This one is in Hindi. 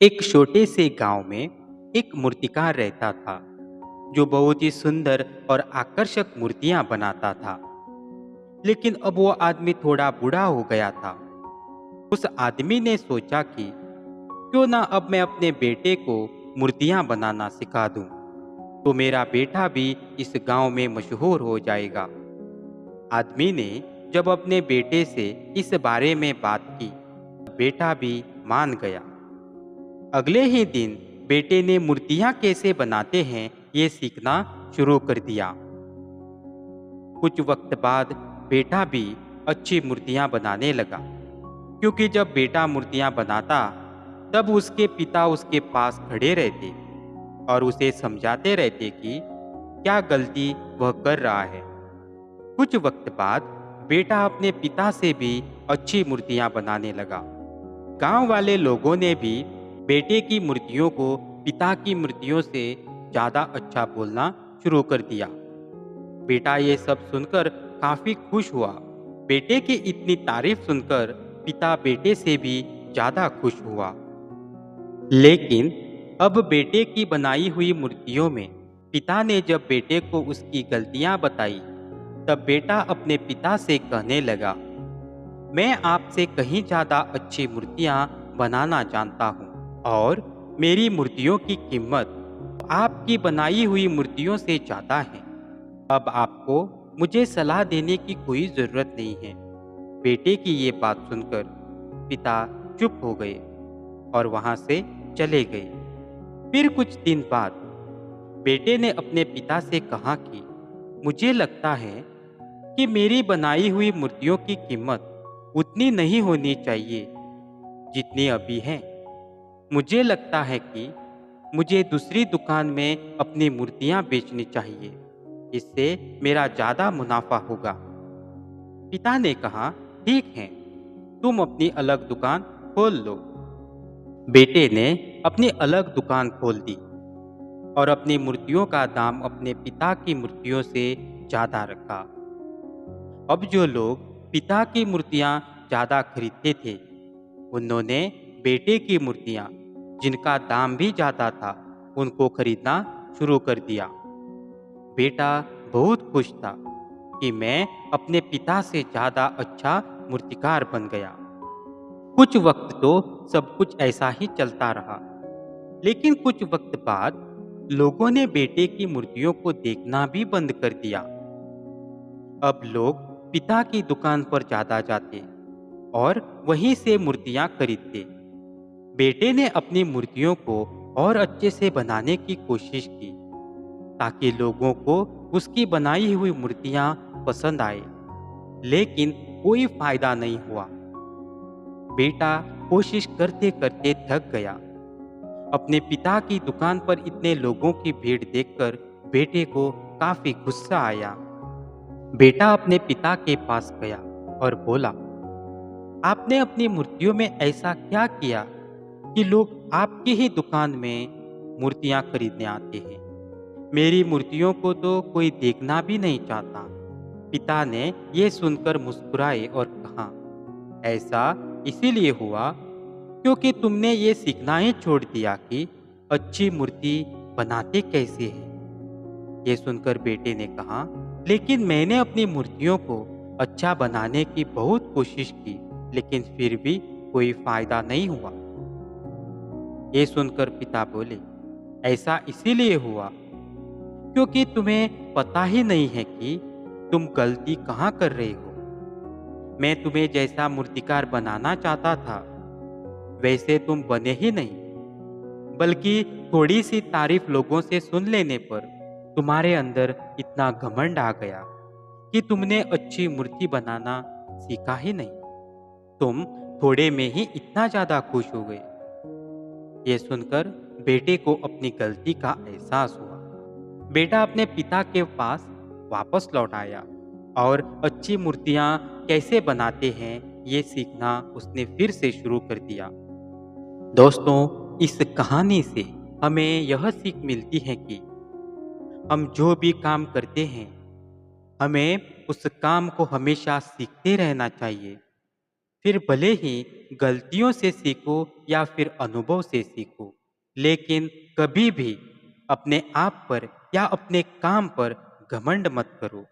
एक छोटे से गांव में एक मूर्तिकार रहता था जो बहुत ही सुंदर और आकर्षक मूर्तियां बनाता था। लेकिन अब वो आदमी थोड़ा बूढ़ा हो गया था। उस आदमी ने सोचा कि क्यों ना अब मैं अपने बेटे को मूर्तियां बनाना सिखा दूं, तो मेरा बेटा भी इस गांव में मशहूर हो जाएगा। आदमी ने जब अपने बेटे से इस बारे में बात की, बेटा भी मान गया। अगले ही दिन बेटे ने मूर्तियां कैसे बनाते हैं ये सीखना शुरू कर दिया। कुछ वक्त बाद बेटा भी अच्छी मूर्तियां बनाने लगा, क्योंकि जब बेटा मूर्तियां बनाता तब उसके पिता उसके पास खड़े रहते और उसे समझाते रहते कि क्या गलती वह कर रहा है। कुछ वक्त बाद बेटा अपने पिता से भी अच्छी मूर्तियां बनाने लगा। गांव वाले लोगों ने भी बेटे की मूर्तियों को पिता की मूर्तियों से ज़्यादा अच्छा बोलना शुरू कर दिया। बेटा ये सब सुनकर काफ़ी खुश हुआ। बेटे की इतनी तारीफ सुनकर पिता बेटे से भी ज़्यादा खुश हुआ। लेकिन अब बेटे की बनाई हुई मूर्तियों में पिता ने जब बेटे को उसकी गलतियां बताई, तब बेटा अपने पिता से कहने लगा, मैं आपसे कहीं ज़्यादा अच्छी मूर्तियां बनाना जानता हूँ और मेरी मूर्तियों की कीमत आपकी बनाई हुई मूर्तियों से ज़्यादा है। अब आपको मुझे सलाह देने की कोई ज़रूरत नहीं है। बेटे की ये बात सुनकर पिता चुप हो गए और वहाँ से चले गए। फिर कुछ दिन बाद बेटे ने अपने पिता से कहा कि मुझे लगता है कि मेरी बनाई हुई मूर्तियों की कीमत उतनी नहीं होनी चाहिए जितनी अभी है। मुझे लगता है कि मुझे दूसरी दुकान में अपनी मूर्तियां बेचनी चाहिए। इससे मेरा ज़्यादा मुनाफा होगा। पिता ने कहा, ठीक है, तुम अपनी अलग दुकान खोल लो। बेटे ने अपनी अलग दुकान खोल दी और अपनी मूर्तियों का दाम अपने पिता की मूर्तियों से ज़्यादा रखा। अब जो लोग पिता की मूर्तियां ज़्यादा खरीदते थे, उन्होंने बेटे की मूर्तियां, जिनका दाम भी ज़्यादा था, उनको खरीदना शुरू कर दिया। बेटा बहुत खुश था कि मैं अपने पिता से ज़्यादा अच्छा मूर्तिकार बन गया। कुछ वक्त तो सब कुछ ऐसा ही चलता रहा। लेकिन कुछ वक्त बाद लोगों ने बेटे की मूर्तियों को देखना भी बंद कर दिया। अब लोग पिता की दुकान पर ज़्यादा जाते और वहीं से मूर्तियां खरीदते। बेटे ने अपनी मूर्तियों को और अच्छे से बनाने की कोशिश की ताकि लोगों को उसकी बनाई हुई मूर्तियां पसंद आए, लेकिन कोई फायदा नहीं हुआ। बेटा कोशिश करते करते थक गया। अपने पिता की दुकान पर इतने लोगों की भीड़ देखकर बेटे को काफी गुस्सा आया। बेटा अपने पिता के पास गया और बोला, आपने अपनी मूर्तियों में ऐसा क्या किया कि लोग आपकी ही दुकान में मूर्तियां खरीदने आते हैं? मेरी मूर्तियों को तो कोई देखना भी नहीं चाहता। पिता ने यह सुनकर मुस्कुराए और कहा, ऐसा इसीलिए हुआ क्योंकि तुमने ये सीखना ही छोड़ दिया कि अच्छी मूर्ति बनाते कैसे हैं। ये सुनकर बेटे ने कहा, लेकिन मैंने अपनी मूर्तियों को अच्छा बनाने की बहुत कोशिश की, लेकिन फिर भी कोई फायदा नहीं हुआ। ये सुनकर पिता बोले, ऐसा इसीलिए हुआ क्योंकि तुम्हें पता ही नहीं है कि तुम गलती कहाँ कर रहे हो। मैं तुम्हें जैसा मूर्तिकार बनाना चाहता था वैसे तुम बने ही नहीं, बल्कि थोड़ी सी तारीफ लोगों से सुन लेने पर तुम्हारे अंदर इतना घमंड आ गया कि तुमने अच्छी मूर्ति बनाना सीखा ही नहीं। तुम थोड़े में ही इतना ज़्यादा खुश हो गए। ये सुनकर बेटे को अपनी गलती का एहसास हुआ। बेटा अपने पिता के पास वापस लौट आया और अच्छी मूर्तियाँ कैसे बनाते हैं ये सीखना उसने फिर से शुरू कर दिया। दोस्तों, इस कहानी से हमें यह सीख मिलती है कि हम जो भी काम करते हैं, हमें उस काम को हमेशा सीखते रहना चाहिए। फिर भले ही गलतियों से सीखो या फिर अनुभव से सीखो, लेकिन कभी भी अपने आप पर या अपने काम पर घमंड मत करो।